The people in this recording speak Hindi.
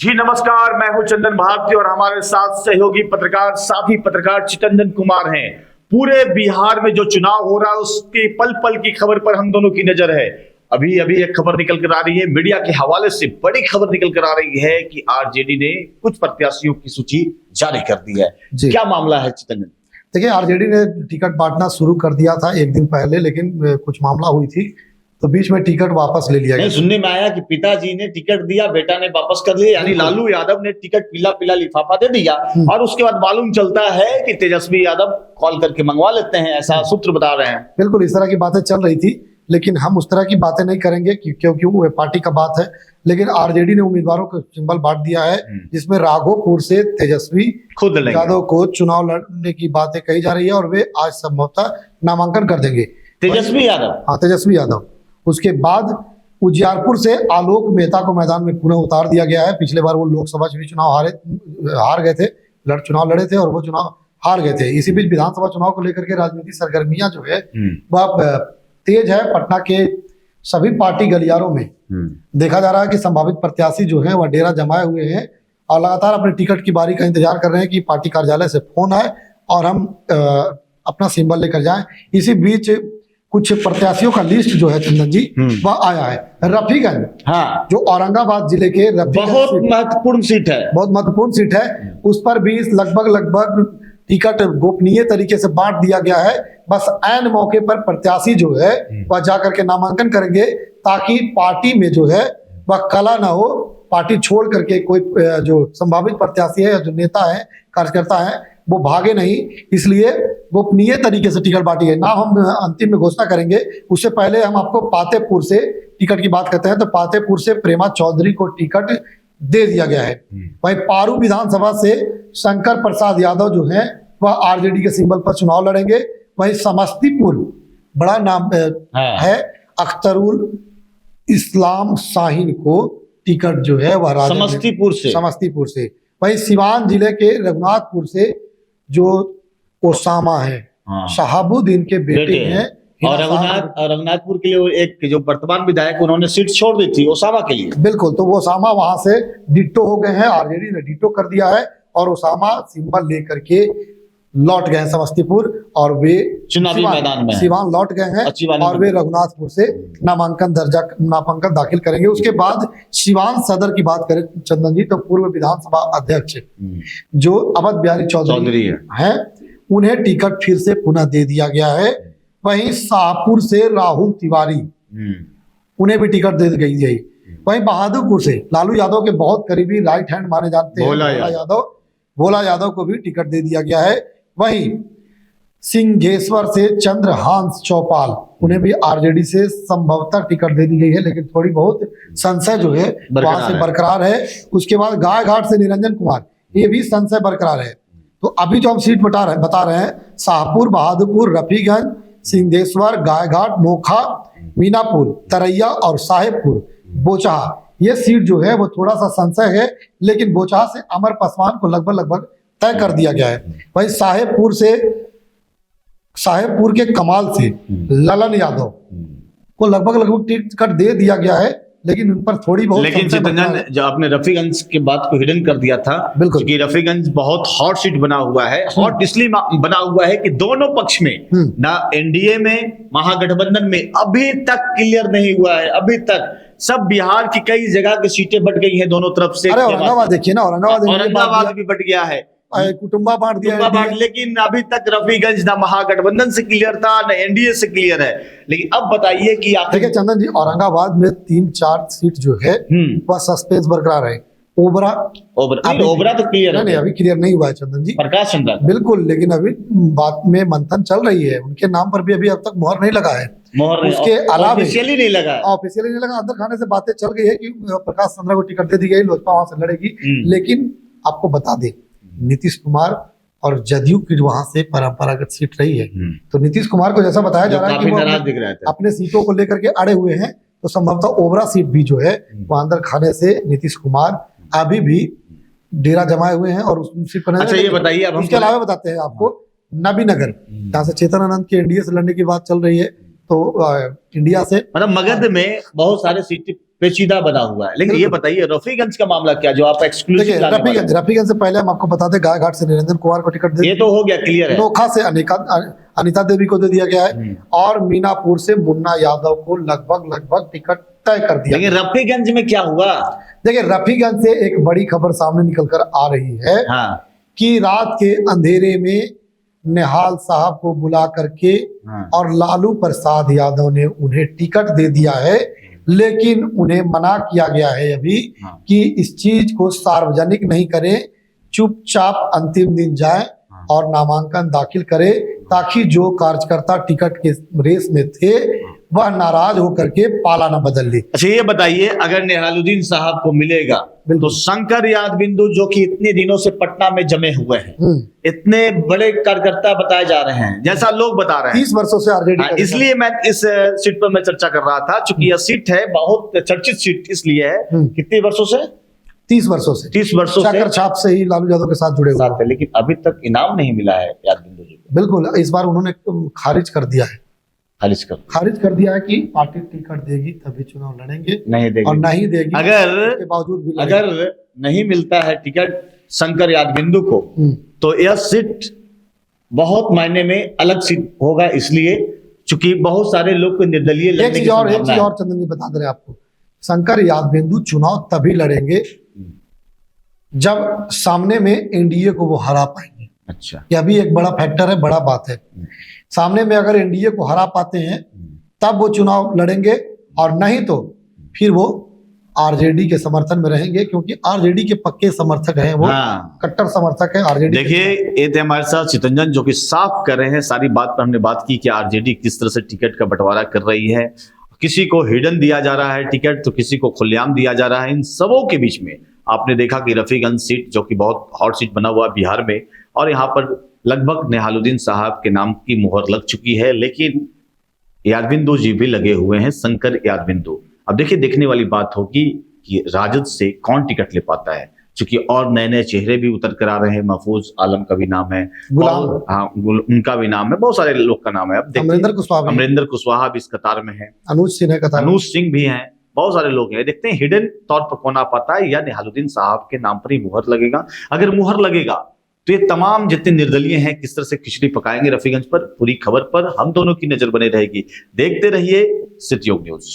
जी नमस्कार, मैं हूं चंदन भारती और हमारे साथ सहयोगी पत्रकार साथी पत्रकार चितरंजन कुमार हैं। पूरे बिहार में जो चुनाव हो रहा है उसकी पल पल की खबर पर हम दोनों की नजर है। अभी एक खबर निकल कर आ रही है, मीडिया के हवाले से बड़ी खबर निकल कर आ रही है कि आरजेडी ने कुछ प्रत्याशियों की सूची जारी कर दी है। क्या मामला है चितरंजन? देखिए, आरजेडी ने टिकट बांटना शुरू कर दिया था एक दिन पहले, लेकिन कुछ मामला हुई थी तो बीच में टिकट वापस ले लिया गया। सुनने में आया कि पिताजी ने टिकट दिया, बेटा ने वापस कर लिया, यानी लालू यादव ने टिकट पीला पीला लिफाफा दे दिया और उसके बाद मालूम चलता है कि तेजस्वी यादव कॉल करके मंगवा लेते हैं, ऐसा सूत्र बता रहे हैं। बिल्कुल इस तरह की बातें चल रही थी, लेकिन हम उस तरह की बातें नहीं करेंगे क्योंकि वो पार्टी का बात है। लेकिन आरजेडी ने उम्मीदवारों को सिंबल बांट दिया है, जिसमें राघोपुर से तेजस्वी खुद यादव को चुनाव लड़ने की बातें कही जा रही है और वे आज संभवतः नामांकन कर देंगे। तेजस्वी यादव? हाँ, तेजस्वी यादव। उसके बाद उजियारपुर से आलोक मेहता को मैदान में पुनः उतार दिया गया है। पिछले बार वो लोकसभा चुनाव हार गए थे, चुनाव लड़े थे और वो चुनाव हार गए थे। इसी बीच विधानसभा चुनाव को लेकर के राजनीतिक सरगर्मियां जो है वह तेज है। पटना के सभी पार्टी गलियारों में देखा जा रहा है कि संभावित प्रत्याशी जो है वह डेरा जमाए हुए हैं और लगातार अपने टिकट की बारी का इंतजार कर रहे हैं कि पार्टी कार्यालय से फोन आए और हम अपना सिंबल लेकर जाएं। इसी बीच कुछ प्रत्याशियों का लिस्ट जो है चंदन जी वह आया है। रफीगंज, हाँ, जो औरंगाबाद जिले के बहुत महत्वपूर्ण सीट है, बहुत महत्वपूर्ण सीट है, उस पर भी लगभग टिकट गोपनीय तरीके से बांट दिया गया है। बस ऐन मौके पर प्रत्याशी जो है वह जाकर के नामांकन करेंगे ताकि पार्टी में जो है वह कला ना हो, पार्टी छोड़ करके कोई जो संभावित प्रत्याशी है, जो नेता है, कार्यकर्ता है, वो भागे नहीं। इसलिए गोपनीय तरीके से टिकट बांटी है। नाम हम अंतिम में घोषणा करेंगे, उससे पहले हम आपको पातेपुर से टिकट की बात करते हैं। तो पातेपुर से प्रेमा चौधरी को टिकट दे दिया गया है। वहीं पारू विधानसभा से शंकर प्रसाद यादव जो है वह आरजेडी के सिंबल पर चुनाव लड़ेंगे। वहीं समस्तीपुर, बड़ा नाम है, अख्तरुल इस्लाम शाहीन को टिकट जो है वह समस्तीपुर से। वहीं सिवान जिले के रघुनाथपुर से जो ओसामा है, शहाबुद्दीन के बेटे हैं, और रघुनाथपुर के लिए एक जो वर्तमान विधायक उन्होंने सीट छोड़ दी थी ओसामा के लिए। बिल्कुल, तो वो ओसामा वहां से डिट्टो हो गए हैं, आरजेडी ने डिट्टो कर दिया है और ओसामा सिंबल लेकर के लौट गए हैं समस्तीपुर और वे चुनावी मैदान में सिवान लौट गए हैं और वे रघुनाथपुर से नामांकन दाखिल करेंगे। उसके बाद सिवान सदर की बात करें चंदन जी, तो पूर्व विधानसभा अध्यक्ष जो अवध बिहारी चौधरी हैं, उन्हें टिकट फिर से पुनः दे दिया गया है। वहीं शाहपुर से राहुल तिवारी, उन्हें भी टिकट दे दी गई। वहीं बहादुरपुर से लालू यादव के बहुत करीबी राइट हैंड माने जाते हैं भोला यादव को भी टिकट दे दिया गया है। वहीं सिंहेश्वर से चंद्रहांस चौपाल, उन्हें भी आरजेडी से संभवतः टिकट दे दी गई है, लेकिन थोड़ी बहुत संशय जो है वहां से बरकरार है। उसके बाद गायघाट से निरंजन कुमार, ये भी संशय बरकरार है। तो अभी जो हम सीट बता रहे हैं, शाहपुर, बहादुरपुर, रफीगंज, सिंहेश्वर, गायघाट, नोखा, मीनापुर, तरैया और साहेबपुर, बोचहा, ये सीट जो है वो थोड़ा सा संशय है, लेकिन बोचहा से अमर पासवान को लगभग तय कर दिया गया है। वही साहेबपुर के कमाल से ललन यादव को लगभग टिकट दे दिया गया है, लेकिन उन पर थोड़ी बहुत। लेकिन चितरंजन, जो आपने रफीगंज के बात को हिडन कर दिया था, बिल्कुल, कि रफीगंज बहुत हॉट सीट बना हुआ है। हॉट इसलिए बना हुआ है कि दोनों पक्ष में, ना एनडीए में, महागठबंधन में अभी तक क्लियर नहीं हुआ है। अभी तक सब बिहार की कई जगह की सीटें बट गई हैं दोनों तरफ से। औरंगाबाद देखिए ना, औरंगाबाद भी बट गया है, कुटुंबा बांट दिया, लेकिन अभी तक रफीगंज ना महागठबंधन से क्लियर था ना एनडीए से क्लियर है। लेकिन अब बताइए कि आप देखिए चंदन जी, औरंगाबाद में 3-4 सीट जो है वह सस्पेंस बरकरार है। ओबरा तो क्लियर है, अभी क्लियर नहीं हुआ है चंदन जी। प्रकाश चंद्र, बिल्कुल, लेकिन अभी बात में मंथन चल रही है, उनके नाम पर भी अभी अब तक मोहर नहीं लगा है। उसके अलावा ऑफिशियली नहीं लगा। अंदर खाने से बातें चल गई है कि प्रकाश चंद्र को टिकट दे दी गई, लोजपा वहां से लड़ेगी। लेकिन आपको बता दें, नीतीश कुमार और जदयू की वहां से परंपरागत सीट रही है, तो नीतीश कुमार को जैसा बताया जा रहा है कि वो अपने सीटों को लेकर के अड़े हुए हैं, तो संभवतः ओबरा सीट भी जो है वो अंदर खाने से नीतीश कुमार अभी भी डेरा जमाए हुए हैं और उस सीट पर। अच्छा, ये बताइए, अब उसके अलावा बताते हैं आपको नबीनगर, जहाँ से चेतन आनंद की एनडीए से लड़ने की बात चल रही है, तो इंडिया से मतलब मगध में बहुत सारे सीटें पेचीदा बना हुआ है। लेकिन ये बताइए रफीगंज का मामला क्या, जो आप एक्सक्लूसिव देखिए लाने वाले हैं? रफीगंज से पहले हम आपको बताते हैं, गायघाट से निरंजन कुमार को टिकट ये तो हो गया, क्लियर है। नोखा से अनीता देवी को दे दिया गया है और मीनापुर से मुन्ना यादव को लगभग टिकट तय कर दिया। लेकिन रफीगंज में क्या हुआ? देखिए रफीगंज से एक बड़ी खबर सामने निकल कर आ रही है कि रात के अंधेरे में निहाल साहब को बुला करके और लालू प्रसाद यादव ने उन्हें टिकट दे दिया है, लेकिन उन्हें मना किया गया है अभी कि इस चीज को सार्वजनिक नहीं करें, चुपचाप अंतिम दिन जाए और नामांकन दाखिल करे, ताकि जो कार्यकर्ता टिकट के रेस में थे वह नाराज होकर के पाला न बदल ले। अच्छा ये बताइए, अगर निहालुद्दीन साहब को मिलेगा तो शंकर यादविंदु जो कि इतने दिनों से पटना में जमे हुए हैं, इतने बड़े कार्यकर्ता बताए जा रहे हैं, जैसा लोग बता रहे हैं 30 वर्षों से आरजेडी, इसलिए मैं इस सीट पर मैं चर्चा कर रहा था, चूंकि यह सीट है बहुत चर्चित सीट इसलिए है। कितने वर्षों से? 30 वर्षों से 30 वर्षों से छाप से ही लालू यादव के साथ जुड़े हुए हैं, लेकिन अभी तक इनाम नहीं मिला है यादविंदु जी। बिल्कुल, इस बार उन्होंने खारिज कर दिया है, खारिज कर दिया है कि पार्टी टिकट देगी तभी चुनाव लड़ेंगे, नहीं देगी और नहीं देगी अगर बावजूद भी अगर नहीं मिलता है टिकट शंकर यादविंदु को तो यह सीट बहुत मायने में अलग सीट होगा, इसलिए चूंकि बहुत सारे लोग को निर्दलीय लड़ने की संभावना है। एक चीज और चंदन जी बता दे रहे आपको, शंकर यादविंदु चुनाव तभी लड़ेंगे जब सामने में एनडीए को वो हरा पाएंगे। अच्छा, यह भी एक बड़ा फैक्टर है, बड़ा बात है। सामने में अगर एनडीए को हरा पाते हैं तब वो चुनाव लड़ेंगे, और नहीं तो फिर वो आरजेडी के समर्थन में रहेंगे, क्योंकि आरजेडी के पक्के समर्थक हैं वो, कट्टर समर्थक है आरजेडी। देखिए ये थे हमारे साथ चितरंजन जो कि साफ कर रहे हैं सारी बात पर हमने बात की कि आरजेडी किस तरह से टिकट का बंटवारा कर रही है, किसी को हिडन दिया जा रहा है टिकट तो किसी को खुलेआम दिया जा रहा है। इन सबों के बीच में आपने देखा कि रफीगंज सीट जो कि बहुत हॉट सीट बना हुआ है बिहार में, और यहाँ पर लगभग निहालुद्दीन साहब के नाम की मुहर लग चुकी है, लेकिन यादविंदु जी भी लगे हुए हैं, शंकर यादविंदु। अब देखिए देखने वाली बात होगी कि राजद से कौन टिकट ले पाता है, क्योंकि और नए नए चेहरे भी उतर कर आ रहे हैं। महफूज आलम का भी नाम है, उनका भी नाम है, बहुत सारे लोग का नाम है। अब अमरिंदर कुशवाहा भी इस कतार में है, अनुज सिंह भी हैं, बहुत सारे लोग हैं। देखते हैं हिडन तौर पर कौन आ पाता है, या निहालुद्दीन साहब के नाम पर ही मुहर लगेगा। अगर मुहर लगेगा तो ये तमाम जितने निर्दलीय हैं किस तरह से खिचड़ी पकाएंगे रफीगंज पर। पूरी खबर पर हम दोनों की नजर बने रहेगी। देखते रहिए सत्ययोग न्यूज।